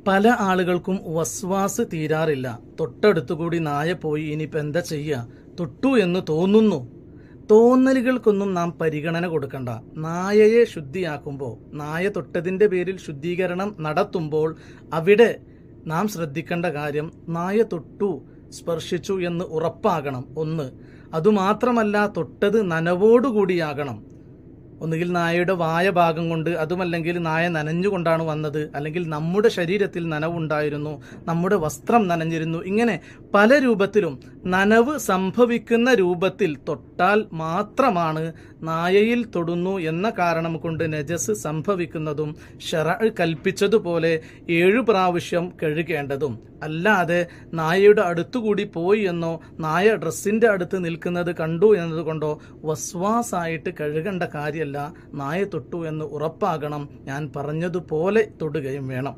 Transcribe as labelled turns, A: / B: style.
A: പല ആളുകൾക്കും വസ്വാസ് തീരാറില്ല. തൊട്ടടുത്തുകൂടി നായ പോയി, ഇനിയിപ്പോൾ എന്താ ചെയ്യുക, തൊട്ടു എന്ന് തോന്നുന്നു. തോന്നലുകൾക്കൊന്നും നാം പരിഗണന കൊടുക്കണ്ട. നായയെ ശുദ്ധിയാക്കുമ്പോൾ, നായ തൊട്ടതിൻ്റെ പേരിൽ ശുദ്ധീകരണം നടത്തുമ്പോൾ അവിടെ നാം ശ്രദ്ധിക്കേണ്ട കാര്യം, നായ തൊട്ടു, സ്പർശിച്ചു എന്ന് ഉറപ്പാകണം. ഒന്ന്, അതുമാത്രമല്ല തൊട്ടത് നനവോടുകൂടിയാകണം. ഒന്നുകിൽ നായയുടെ വായ ഭാഗം കൊണ്ട്, അതുമല്ലെങ്കിൽ നായ നനഞ്ഞുകൊണ്ടാണ് വന്നത്, അല്ലെങ്കിൽ നമ്മുടെ ശരീരത്തിൽ നനവുണ്ടായിരുന്നു, നമ്മുടെ വസ്ത്രം നനഞ്ഞിരുന്നു. ഇങ്ങനെ പല രൂപത്തിലും നനവ് സംഭവിക്കുന്ന രൂപത്തിൽ തൊട്ടാൽ മാത്രമാണ് നായയിൽ തൊടുന്നു എന്ന കാരണം കൊണ്ട് നജസ് സംഭവിക്കുന്നതും ശറഅ് കൽപ്പിച്ചതുപോലെ 7 പ്രാവശ്യം കഴുകേണ്ടതും. അല്ലാതെ നായയുടെ അടുത്തുകൂടി പോയി എന്നോ നായ ഡ്രസ്സിൻ്റെ അടുത്ത് നിൽക്കുന്നത് കണ്ടു എന്നതുകൊണ്ടോ വസ്വാസായിട്ട് കഴുകേണ്ട കാര്യമല്ല. നായ തൊട്ടു എന്ന് ഉറപ്പാകണം. ഞാൻ പറഞ്ഞതുപോലെ തൊടുകയും വേണം.